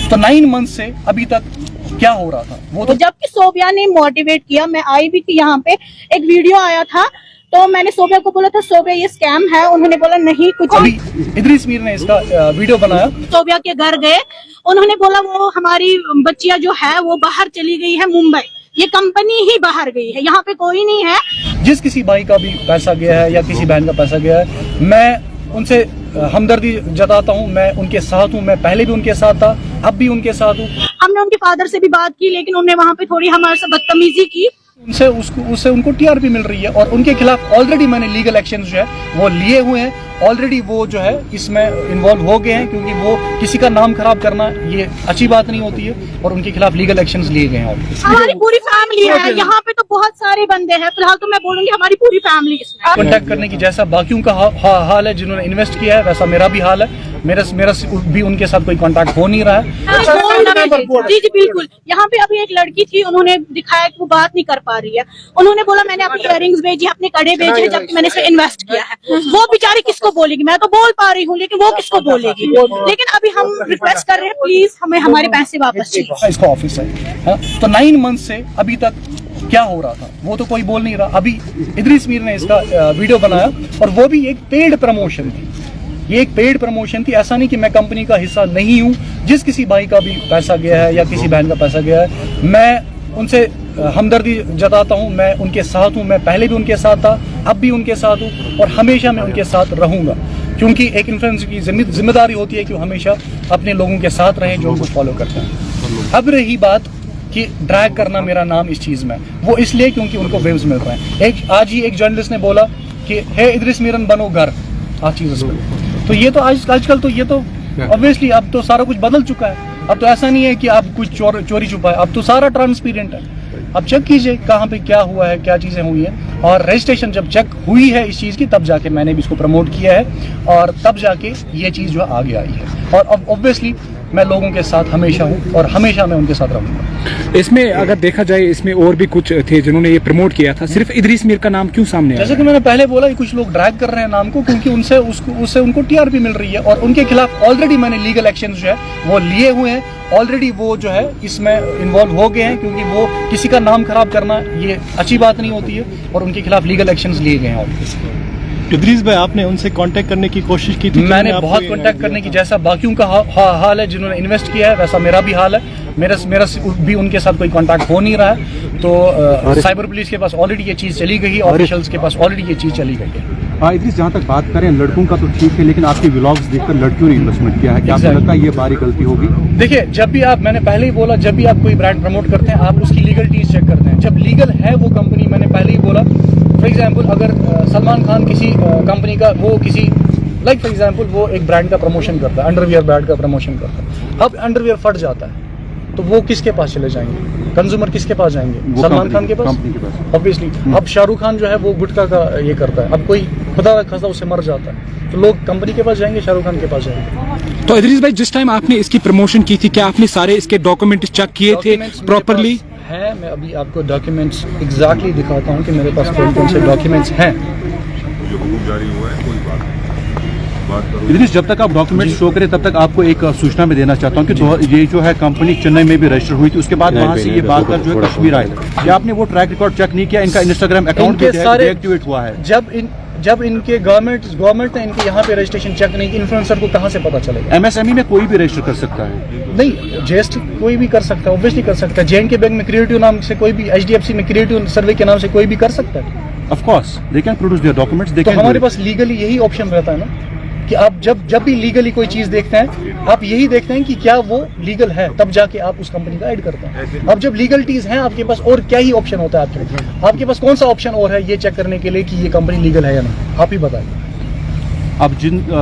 तो 9 मंथ से अभी तक क्या हो रहा था वो तो जबकि सोबिया ने मोटिवेट किया। मैं आई भी थी यहाँ पे, एक वीडियो आया था तो मैंने सोबिया को बोला था सोबिया ये स्कैम है, उन्होंने बोला नहीं कुछ। अभी इदरीस मीर ने इसका वीडियो बनाया, सोबिया के घर गए, उन्होंने बोला वो हमारी बच्चियां जो है वो बाहर चली गई है मुंबई, ये कंपनी ही बाहर गई है, यहाँ पे कोई नहीं है। जिस किसी भाई का भी पैसा गया है या किसी बहन का पैसा गया है, मैं उनसे हमदर्दी जताता हूँ, मैं उनके साथ हूँ, मैं पहले भी उनके साथ था, अब भी उनके साथ हूँ। हमने उनके फादर से भी बात की लेकिन उन्होंने वहाँ पे थोड़ी हमारे से बदतमीजी की। उससे उनको टीआरपी मिल रही है और उनके खिलाफ ऑलरेडी मैंने लीगल एक्शन जो है वो लिए हुए हैं। ऑलरेडी वो जो है इसमें इन्वॉल्व हो गए हैं, क्योंकि वो किसी का नाम खराब करना ये अच्छी बात नहीं होती है और उनके खिलाफ लीगल एक्शंस लिए गए हैं। हमारी पूरी फैमिली है यहाँ पे, तो बहुत सारे बंदे हैं, फिलहाल तो मैं बोलूंगी हमारी पूरी फैमिली इसमें। कॉन्टेक्ट करने की जैसा बाकियों का हाल है जिन्होंने इन्वेस्ट किया है, वैसा मेरा भी हाल है। मेरा भी उनके साथ कोई कांटेक्ट हो नहीं रहा है। जी जी बिल्कुल। यहाँ पे अभी एक लड़की थी, उन्होंने दिखाया कि वो बात नहीं कर पा रही है, उन्होंने बोला मैंने अपनी इयररिंग्स भेजी, अपने कड़े भेजे, जबकि मैंने इसमें इन्वेस्ट किया है। वो बेचारी किसको बोलेगी? मैं तो बोल पा रही हूँ लेकिन वो किसको बोलेगी? लेकिन अभी हम रिक्वेस्ट कर रहे हैं प्लीज हमें हमारे पैसे वापस चाहिए। इसका ऑफिस है तो 9 मंथ से अभी तक क्या हो रहा था वो तो कोई बोल नहीं रहा। अभी इदरीस मीर ने इसका वीडियो बनाया और वो भी एक पेड प्रमोशन थी, ये एक पेड प्रमोशन थी। ऐसा नहीं कि मैं कंपनी का हिस्सा नहीं हूँ। जिस किसी भाई का भी पैसा गया है या किसी बहन का पैसा गया है, मैं उनसे हमदर्दी जताता हूँ, मैं उनके साथ हूँ, मैं पहले भी उनके साथ था, अब भी उनके साथ हूँ और हमेशा मैं उनके साथ रहूँगा, क्योंकि एक इन्फ्लुएंसर की जिम्मेदारी होती है कि वो हमेशा अपने लोगों के साथ रहें जो उनको फॉलो करते हैं। अब रही बात कि ड्रैग करना मेरा नाम इस चीज़ में, वो इसलिए क्योंकि उनको वेव्स मिल रहे हैं। आज ही एक जर्नलिस्ट ने बोला कि हे इदरीस मीरन बनो घर, आज चीज़ तो ये तो आजकल तो ये तो ऑब्वियसली अब तो सारा कुछ बदल चुका है। अब तो ऐसा नहीं है कि आप कुछ चोरी छुपा है, अब तो सारा ट्रांसपेरेंट है। अब चेक कीजिए कहाँ पे क्या हुआ है, क्या चीज़ें हुई हैं, और रजिस्ट्रेशन जब चेक हुई है इस चीज़ की तब जाके मैंने भी इसको प्रमोट किया है और तब जाके ये चीज़ जो आगे आई है। और अब ऑब्वियसली मैं लोगों के साथ हमेशा हूँ और हमेशा मैं उनके साथ रहूँगा। इसमें अगर देखा जाए इसमें और भी कुछ थे जिन्होंने ये प्रमोट किया था, सिर्फ इदरीस मीर का नाम क्यों सामने आया? जैसे कि मैंने पहले बोला, कुछ लोग ड्रैग कर रहे हैं नाम को क्योंकि उससे उनको टीआरपी मिल रही है और उनके खिलाफ ऑलरेडी मैंने लीगल एक्शन जो है वो लिए हुए हैं। ऑलरेडी वो जो है इसमें इन्वॉल्व हो गए हैं, क्योंकि वो किसी का नाम खराब करना ये अच्छी बात नहीं होती है और उनके खिलाफ लीगल एक्शंस लिए गए हैं। इदरीस भाई आपने उनसे कांटेक्ट करने की कोशिश की थी? मैंने बहुत कांटेक्ट करने की, जैसा बाकियों का हाल है जिन्होंने इन्वेस्ट किया है, वैसा मेरा भी हाल है। मेरा भी उनके साथ कोई कांटेक्ट हो नहीं रहा है। तो साइबर पुलिस के पास ऑलरेडी ये चीज़ चली गई, ऑफिशियल्स के पास ऑलरेडी ये चीज़ चली गई है। इदरीस, जहाँ तक बात करें लड़कों का तो ठीक है, लेकिन आपके व्लॉग्स देखकर लड़कियों ने इन्वेस्टमेंट किया है, क्या आपको लगता है ये बारी गलती होगी? देखिए, जब भी आप, मैंने पहले ही बोला, जब भी आप कोई ब्रांड प्रमोट करते हैं आप उसकी लीगलिटीज चेक करते हैं। जब लीगल है वो कंपनी, मैंने पहले ही बोला, फॉर एग्जाम्पल अगर सलमान खान किसी कंपनी का वो किसी लाइक फॉर एग्जाम्पल वो एक ब्रांड का प्रमोशन करता है, अंडरवियर ब्रांड का प्रमोशन करता है, अब अंडरवियर फट जाता है तो वो किसके पास चले जाएंगे? कंज्यूमर किसके पास जाएंगे? सलमान खान के पास ऑब्वियसली। अब शाहरुख खान जो है वो गुटखा का ये करता है, अब कोई खुदा खासा उससे मर जाता है तो लोग कंपनी के पास जाएंगे, शाहरुख खान के पास जाएंगे। तो इदरीस भाई, जिस टाइम आपने इसकी प्रमोशन की थी, क्या आपने सारे इसके डॉक्यूमेंट चेक किए थे प्रॉपरली? है, मैं अभी आपको डॉक्यूमेंट्स एग्जैक्टली दिखाता हूँ कि मेरे पास कौन कौन से डॉक्यूमेंट्स हैं। इदरीस, जब तक आप डॉक्यूमेंट शो करें तब तक आपको एक सूचना में देना चाहता हूँ कि ये जो है कंपनी चेन्नई में भी रजिस्टर हुई थी, उसके बाद वहाँ से ये बात कर जो है कश्मीर आए, क्या आपने वो ट्रैक रिकॉर्ड चेक नहीं किया? इनका इंस्टाग्राम अकाउंट भी डीएक्टिवेट हुआ है। जब इनके गवर्नमेंट ने इनके यहाँ पे रजिस्ट्रेशन चेक नहीं, इन्फ्लुएंसर को कहाँ से पता चलेगा? एमएसएमई में कोई भी रजिस्टर कर सकता है? नहीं, जेस्ट कोई भी कर सकता है, ऑब्वियसली कर सकता है। जेएनके बैंक में क्रिएटिव नाम से कोई भी, एचडीएफसी में क्रिएटिव सर्वे के नाम से कोई भी कर सकता है। Of course they can produce their documents. तो हमारे पास लीगली यही ऑप्शन रहता है ना कि आप जब भी लीगली कोई चीज देखते हैं, आप यही देखते हैं कि क्या वो लीगल है, तब जाके आप उस कंपनी का ऐड करते हैं। अब जब लीगलिटीज हैं आपके पास, और क्या ही ऑप्शन होता है आपके पास कौन सा ऑप्शन और है ये चेक करने के लिए कि ये कंपनी लीगल है या नहीं? आप ही बताइए। अब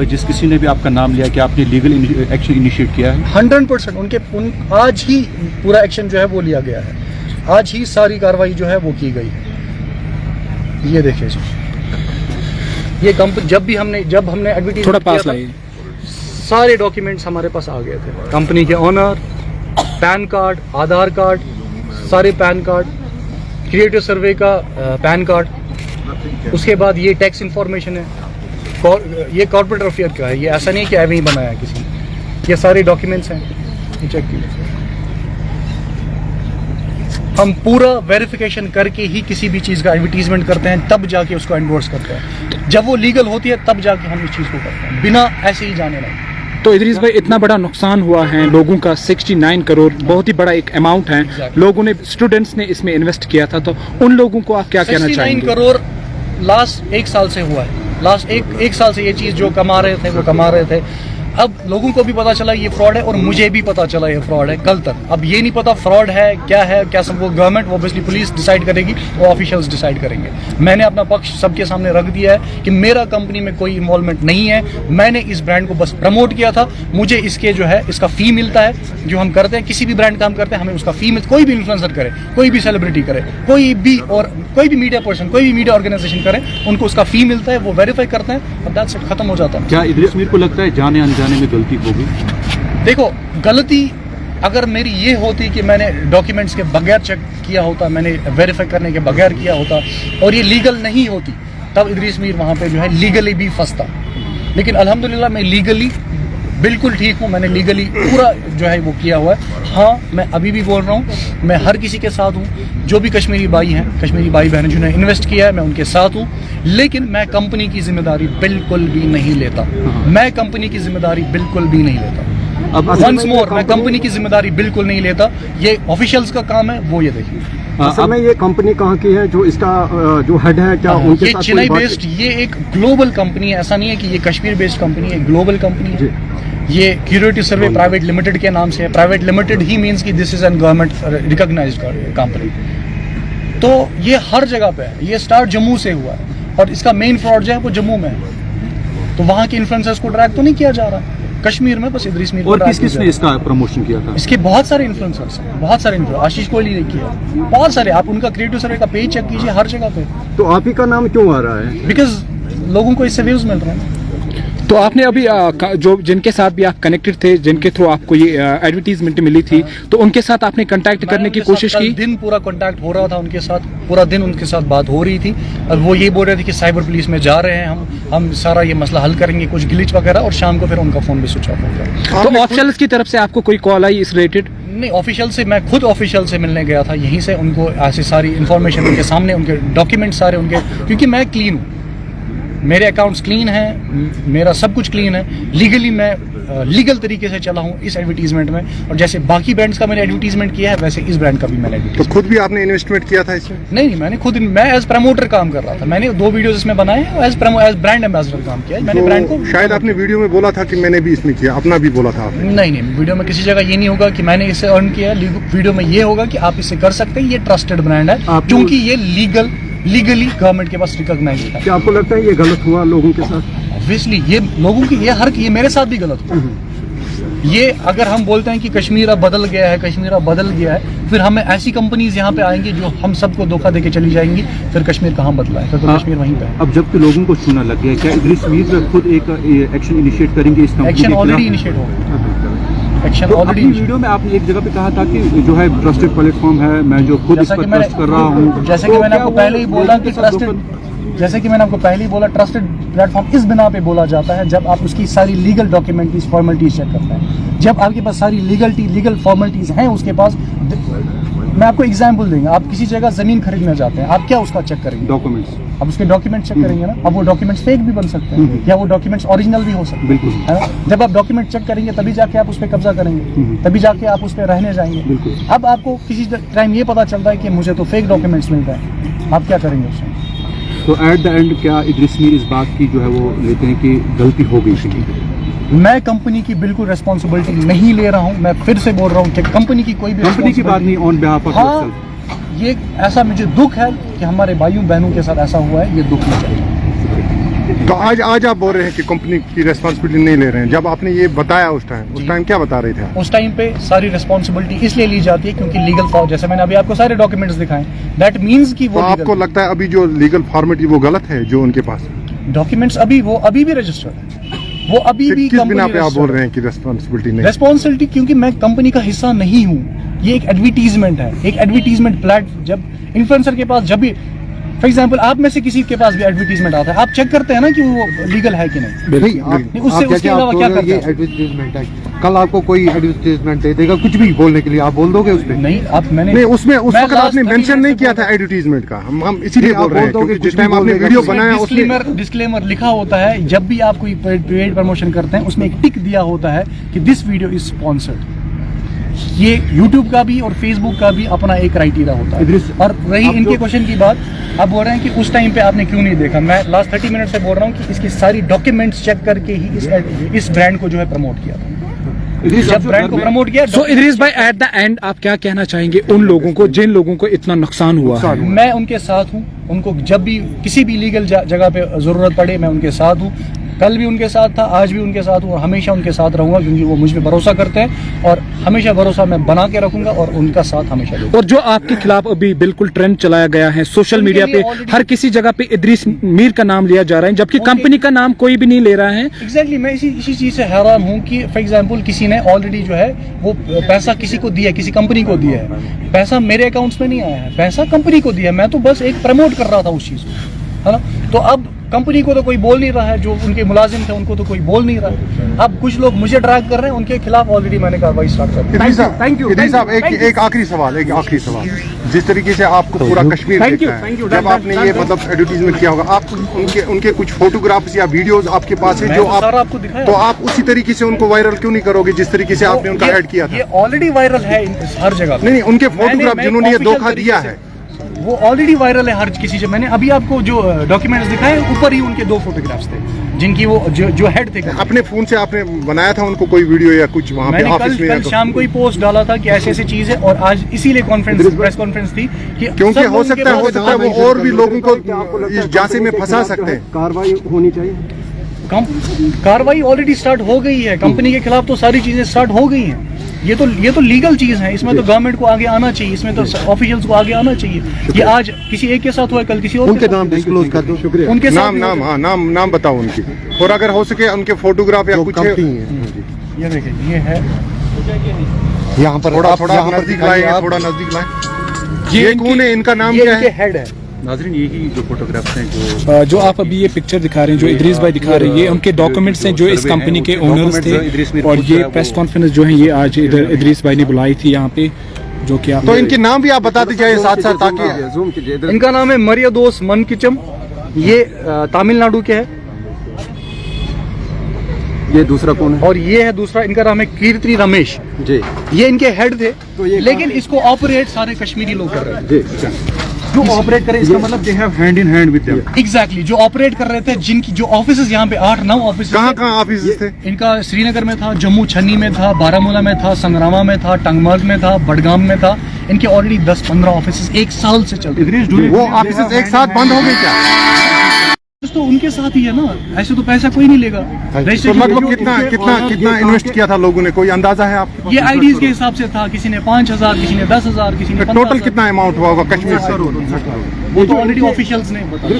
जिस किसी ने भी आपका नाम लिया कि आपने लीगल एक्शन इनिशिएट किया है? 100% आज ही पूरा एक्शन जो है वो लिया गया है, आज ही सारी कार्रवाई जो है वो की गई है। ये देखिए जी, ये कंपनी जब हमने एडवर्टाइजमेंट थोड़ा पास लाइए, सारे डॉक्यूमेंट्स हमारे पास आ गए थे। कंपनी के ऑनर, पैन कार्ड, आधार कार्ड, सारे पैन कार्ड, क्रिएटिव सर्वे का पैन कार्ड, उसके बाद ये टैक्स इंफॉर्मेशन है, ये कॉर्पोरेट अफेयर का है, ये ऐसा नहीं कि ऐਵੇਂ ही बनाया किसी, ये सारे डॉक्यूमेंट्स हैं। ये चेक कीजिए, हम पूरा वेरिफिकेशन करके ही किसी भी चीज़ का एडवर्टीजमेंट करते हैं, तब जाके उसको एंडोर्स करते हैं। जब वो लीगल होती है तब जाके हम इस चीज़ को करते हैं, बिना ऐसे ही जाने नहीं। तो इदरीस भाई, इतना बड़ा नुकसान हुआ है लोगों का, 69 करोड़ बहुत ही बड़ा एक अमाउंट है। Exactly. लोगों ने, स्टूडेंट्स ने इसमें इन्वेस्ट किया था, तो उन लोगों को आप क्या कहना 69 चाहेंगे? करोड़ लास्ट 1 साल से हुआ है। लास्ट एक साल से ये चीज़ जो कमा रहे थे वो कमा रहे थे। अब लोगों को भी पता चला ये फ्रॉड है, और मुझे भी पता चला ये फ्रॉड है कल तक। अब ये नहीं पता फ्रॉड है क्या सब, वो गवर्नमेंट, वो ऑब्वियसली पुलिस डिसाइड करेगी, वो ऑफिशियल्स डिसाइड करेंगे। मैंने अपना पक्ष सबके सामने रख दिया है कि मेरा कंपनी में कोई इन्वॉल्वमेंट नहीं है। मैंने इस ब्रांड को बस प्रमोट किया था। मुझे इसके जो है इसका फी मिलता है, जो हम करते हैं किसी भी ब्रांड का हम करते हैं, हमें उसका फी मिलता। कोई भी इन्फ्लुएंसर करे, कोई भी सेलिब्रिटी करे, कोई भी मीडिया पर्सन, कोई भी मीडिया ऑर्गेनाइजेशन करे, उनको उसका फी मिलता है, वो वेरीफाई करते हैं, और दैट्स इट, खत्म हो जाता है। क्या इदरीस मीर को लगता है जाने अनजाने में गलती होगी? देखो, गलती अगर मेरी ये होती कि मैंने डॉक्यूमेंट्स के बगैर चेक किया होता, मैंने वेरीफाई करने के बगैर किया होता, और ये लीगल नहीं होती, तब इदरीस मीर वहाँ पे जो है लीगली भी फंसता। लेकिन अल्हम्दुलिल्लाह मैं लीगली बिल्कुल ठीक हूँ, मैंने लीगली पूरा जो है वो किया हुआ है। हाँ, मैं अभी भी बोल रहा हूँ, मैं हर किसी के साथ हूँ, जो भी कश्मीरी भाई हैं, कश्मीरी भाई बहन जिन्होंने इन्वेस्ट किया है, मैं उनके साथ हूँ। लेकिन मैं कंपनी की जिम्मेदारी बिल्कुल भी नहीं लेता। मैं कंपनी की जिम्मेदारी बिल्कुल भी नहीं लेता। अब वंस मोर, मैं कंपनी की जिम्मेदारी बिल्कुल नहीं लेता। ये ऑफिशियल्स का काम है, वो ये देखिए। असल में ये कंपनी कहाँ की है, जो इसका जो हेड है, क्या उनके ये साथ चेन्नई कोई बात- बेस्ड, ये एक ग्लोबल कंपनी है। ऐसा नहीं है कि ये कश्मीर बेस्ड कंपनी है, ग्लोबल कंपनी है। ये क्यूरेटिव सर्वे प्राइवेट लिमिटेड के नाम से है। प्राइवेट लिमिटेड ही मींस कि this is an government recognised company. तो ये हर जगह पे है। ये स्टार्ट जम्मू से हुआ है, और इसका मेन फ्रॉड जो है वो जम्मू में है। तो वहाँ के इन्फ्लुएंसर्स को ट्रैक तो नहीं किया जा रहा, कश्मीर में बस इदरीस मीर को और track किस किस किया ने जा इसका प्रमोशन किया था? रहा है। इसके बहुत सारे इन्फ्लुएंसर्स हैं, बहुत सारे आशीष कोहली ने किया, बहुत सारे। आप उनका क्रिएटिव सर्वे का पेज चेक कीजिए, हर जगह पे। तो आप ही का नाम क्यों आ रहा है? बिकॉज लोगों को इससे व्यूज मिल रहे हैं। तो आपने अभी जो जिनके साथ भी आप कनेक्टेड थे, जिनके थ्रू आपको ये एडवर्टीजमेंट मिली थी, तो उनके साथ आपने कांटेक्ट करने की कोशिश की? दिन पूरा कांटेक्ट हो रहा था उनके साथ, पूरा दिन उनके साथ बात हो रही थी, और वो ये बोल रहे थे कि साइबर पुलिस में जा रहे हैं, हम सारा ये मसला हल करेंगे, कुछ ग्लिच वगैरह, और शाम को फिर उनका फोन भी स्विच ऑफ हो गया। तो ऑफिशियल्स की तरफ से आपको कोई कॉल आई इस रिलेटेड? नहीं, ऑफिशियल से मैं खुद ऑफिशियल से मिलने गया था, यहीं से उनको ऐसी सारी इन्फॉर्मेशन उनके सामने, उनके डॉक्यूमेंट सारे उनके, क्योंकि मैं क्लीन हूँ, मेरे अकाउंट्स क्लीन हैं, मेरा सब कुछ क्लीन है। लीगली मैं लीगल तरीके से चला हूँ इस एडवर्टीजमेंट में, और जैसे बाकी ब्रांड्स का मैंने एडवर्टीजमेंट किया है, वैसे इस ब्रांड का भी मैंने तो advertisement खुद भी आपने इन्वेस्टमेंट किया था इसमें? नहीं, मैं एज प्रमोटर काम कर रहा था। मैंने 2 वीडियोस इसमें बनाए, एज ब्रांड एम्बेसडर काम किया। मैंने ब्रांड को, शायद आपने वीडियो में बोला था कि मैंने भी इसमें किया, अपना भी बोला था आपने। नहीं, वीडियो में किसी जगह ये नहीं होगा कि मैंने इससे अर्न किया। वीडियो में ये होगा कि आप इससे कर सकते हैं, ये ट्रस्टेड ब्रांड है, क्योंकि ये लीगली गवर्नमेंट के पास रिकॉग्नाइज्ड है। क्या आपको लगता है ये गलत हुआ लोगों के साथ? ऑब्वियसली ये लोगों की, ये मेरे साथ भी गलत हुआ। ये अगर हम बोलते हैं कि कश्मीर अब बदल गया है, कश्मीर अब बदल गया है, फिर हमें ऐसी कंपनीज यहाँ पे आएंगी जो हम सबको धोखा देके चली जाएंगी, फिर कश्मीर कहाँ बदला है? फिर तो कश्मीर वहीं पे है। अब जबकि लोगों को चूना लग गया, क्या इदरीस मीर खुद एक एक्शन इनिशिएट करेंगे इस कंपनी एक्शन के ऑलरेडी खिलाफ? इनिशिएट हो गया, एक्शन तो ऑलरेडी। अपनी वीडियो में आपने एक जगह पे कहा था कि जो है ट्रस्टेड प्लेटफॉर्म है, मैं जो खुद इस पर ट्रस्ट कर रहा हूँ। जैसे कि मैंने आपको पहले ही बोला कि ट्रस्टेड प्लेटफॉर्म इस बिना पे बोला जाता है जब आप उसकी सारी लीगल डॉक्यूमेंट्रीज फॉर्मेलिटीज चेक करते हैं। जब आपके पास सारी लीगल फॉर्मेलिटीज हैं उसके पास। मैं आपको एग्जांपल देंगे, आप किसी जगह जमीन खरीदने जाते हैं, आप क्या उसका चेक करेंगे? डॉक्यूमेंट्स। अब उसके डॉक्यूमेंट चेक करेंगे ना। अब वो डॉक्यूमेंट्स फेक भी बन सकते हैं, या वो डॉक्यूमेंट्स ओरिजिनल भी हो सकते हैं, बिल्कुल। है ना? जब आप डॉक्यूमेंट चेक करेंगे तभी जाके आप उस पर कब्जा करेंगे, तभी जाके आप उस पर रहने जाएंगे। बिल्कुल। अब आपको किसी टाइम ये पता चलता है कि मुझे तो फेक डॉक्यूमेंट्स मिल रहे हैं, आप क्या करेंगे उसमें? तो एट द एंड क्या इदरीस मीर इस बात की जो है वो लेते हैं कि गलती हो गई थी? मैं कंपनी की बिल्कुल रिस्पॉन्सिबिलिटी नहीं ले रहा हूं। मैं फिर से बोल रहा हूं कि कंपनी की कोई भी कंपनी की बात नहीं, ऑन बिहाफ ऑफ हाँ, योरसेल्फ। ये ऐसा मुझे दुख है कि हमारे भाइयों बहनों के साथ ऐसा हुआ है, ये दुख मुझे। तो आज आप बोल रहे हैं कि कंपनी की रिस्पॉन्सिबिलिटी नहीं ले रहे हैं। जब आपने ये बताया उस टाइम क्या बता रहे थे आप? उस टाइम पे सारी रिस्पॉन्सिबिलिटी इसलिए ली जाती है क्योंकि लीगल फॉर्म, जैसे मैंने अभी आपको सारे डॉक्यूमेंट्स दिखाए, दैट मींस कि तो वो आपको लगता है अभी जो लीगल फॉर्मेलिटी वो गलत है जो उनके पास? डॉक्यूमेंट्स अभी भी रजिस्टर्ड है, वो अभी भी किस बिना पे आप बोल रहे हैं कि रिस्पॉन्सिबिलिटी नहीं? रिस्पॉन्सिबिलिटी क्योंकि मैं कंपनी का हिस्सा नहीं हूँ। ये एक एडवर्टीजमेंट है, एक एडवर्टीजमेंट प्लेट। जब इन्फ्लुएंसर के पास, जब भी फॉर एग्जाम्पल आप में से किसी के पास भी एडवर्टीजमेंट आता है, आप चेक करते हैं ना कि वो लीगल है कि नहीं। नहीं, उससे उसके अलावा क्या करते हैं? एडवर्टाइजमेंट है, कल आपको कोई एडवर्टीजमेंट दे देगा कुछ भी बोलने के लिए, आप बोल दोगे उस पर? नहीं, आप मैंने नहीं, उसमें उस मैं वक्त last आपने 30 मेंशन नहीं मिनट से किया बोल था एडवर्टीजमेंट का, हम इसीलिए नहीं, बोल आप रहे हैं बोल दोगे, क्योंकि जिस कुछ भी टाइम आपने बोल वीडियो देगा। बनाया उसमें डिस्क्लेमर लिखा होता है। जब भी आप कोई पेड प्रमोशन करते हैं उसमें एक टिक दिया होता है कि दिस वीडियो इज स्पॉन्सर्ड। ये YouTube का भी और Facebook का भी अपना एक क्राइटेरिया होता है। और रही इनके क्वेश्चन की बात, आप बोल रहे हैं कि उस टाइम पे आपने क्यों नहीं देखा। मैं लास्ट 30 मिनट से बोल रहा हूँ कि इसकी सारी डॉक्यूमेंट्स चेक करके ही इस ब्रांड को जो है प्रमोट किया था। जब ब्रांड को प्रमोट किया। सो इदरीस भाई, एट द एंड आप क्या कहना चाहेंगे उन लोगों को जिन लोगों को इतना नुकसान हुआ है? मैं उनके साथ हूँ। उनको जब भी किसी भी लीगल जगह पे जरूरत पड़े मैं उनके साथ हूँ। कल भी उनके साथ था, आज भी उनके साथ हूँ और हमेशा उनके साथ रहूंगा क्योंकि वो मुझ पे भरोसा करते हैं और हमेशा भरोसा मैं बना के रखूंगा और उनका साथ हमेशा दूंगा। और जो आपके खिलाफ अभी बिल्कुल ट्रेंड चलाया गया है सोशल मीडिया पे, हर किसी जगह पे इदरीस मीर का नाम लिया जा रहा है जबकि कंपनी का नाम कोई भी नहीं ले रहा है। एग्जैक्टली मैं इसी चीज से हैरान हूँ कि फॉर एग्जांपल किसी ने ऑलरेडी जो है वो पैसा किसी को दिया है, किसी कंपनी को दिया है। पैसा मेरे अकाउंट्स में नहीं आया है, पैसा कंपनी को दिया है। मैं तो बस एक प्रमोट कर रहा था उस चीज को, है ना। तो अब कंपनी को तो कोई बोल नहीं रहा है, जो उनके मुलाजिम थे उनको तो कोई बोल नहीं रहा है। अब कुछ लोग मुझे ड्रैग कर रहे हैं, उनके खिलाफ ऑलरेडी मैंने कार्रवाई स्टार्ट कर दी। इदरीस साहब एक आखिरी सवाल, जिस तरीके से आपको पूरा कश्मीर देखा है, जब आपने ये मतलब एडवर्टीजमेंट किया होगा, आप उनके कुछ फोटोग्राफ्स या वीडियोस आपके पास है जो तो सारा आपको दिखाया। तो आप उसी तरीके से उनको वायरल क्यों नहीं करोगे जिस तरीके से आपने उनका ऐड किया था? ये ऑलरेडी वायरल है हर जगह पे। नहीं, उनके फोटोग्राफ मैं जिन्होंने ये official धोखा तरीके दिया से- है वो ऑलरेडी वायरल है हर किसी से। मैंने अभी आपको जो डॉक्यूमेंट्स दिखाए ऊपर ही उनके 2 फोटोग्राफ्स थे जिनकी वो जो हेड थे। अपने फोन से आपने बनाया था उनको कोई वीडियो या कुछ वहाँ पे मैंने ऑफिस में? कल शाम को ही पोस्ट डाला था कि ऐसी ऐसी चीज है और आज इसीलिए प्रेस कॉन्फ्रेंस थी कि क्योंकि सब हो लोगों सकता के है वो और भी लोगों को इस जांचे में फंसा सकते हैं। कार्रवाई होनी चाहिए। कार्रवाई ऑलरेडी स्टार्ट हो गई है। कंपनी के खिलाफ तो सारी चीजें स्टार्ट हो गई हैं। ये तो लीगल चीज है। इसमें तो गवर्नमेंट को आगे आना चाहिए, इसमें तो ऑफिशियल्स को आगे आना चाहिए। ये आज किसी एक के साथ हुआ है, कल किसी और उनके के साथ। नाम डिस्क्लोज कर दो। शुक्रिया। उनके साथ नाम बताओ उनकी, और अगर हो सके उनके फोटोग्राफ या कुछ है। ये देखिए, ये है यहाँ पर थोड़ा नजदीक लाएंगे, थोड़ा नजदीक लाएं। ये कौन है, इनका नाम क्या है? हेड है। नाजरीन, यही जो फोटोग्राफ्स हैं जो आप अभी ये पिक्चर दिखा रहे हैं, जो इदरीस भाई दिखा रहे हैं, ये उनके डॉक्यूमेंट्स हैं जो इस कंपनी के ओनर्स थे। और ये प्रेस कॉन्फ्रेंस जो है ये आज इधर इदरीस भाई ने बुलाई थी यहाँ पे, जो कि आप तो इनके नाम भी आप बताते जाइए साथ साथ ताकि। जूम कीजिए इधर। इनका नाम है मरियादोस मनकिचम। ये तमिलनाडु के है। ये दूसरा कौन है? और ये है दूसरा, इनका नाम है कीर्ति रमेश जी ये इनके हेड थे। तो ये लेकिन इसको ऑपरेट सारे कश्मीरी लोग कर रहे हैं। जी जो ऑपरेट करें, इसका मतलब they have hand in hand with them. Exactly जो ऑपरेट कर रहे थे, जिनकी जो ऑफिस यहाँ पे 8-9 ऑफिस। कहाँ ऑफिस थे? इनका श्रीनगर में था, जम्मू छन्नी में था, बारामूला में था, संग्रामा में था, टंगमर्ग में था, बडगाम में था। इनके ऑलरेडी 10-15 ऑफिस एक साल से चल रहे हैं। वो ऑफिस एक साथ बंद हो गए क्या? तो उनके साथ ही है ना, ऐसे तो पैसा कोई नहीं लेगा। तो मतलब कितना इन्वेस्ट किया था लोगों ने, कोई अंदाजा है आपके पास? ये आईडीज के हिसाब से था, किसी ने 5,000, किसी ने 10,000, किसी ने टोटल कितना अमाउंट हुआ होगा कश्मीर से? वो तो ऑलरेडी ऑफिशियल्स ने बताया।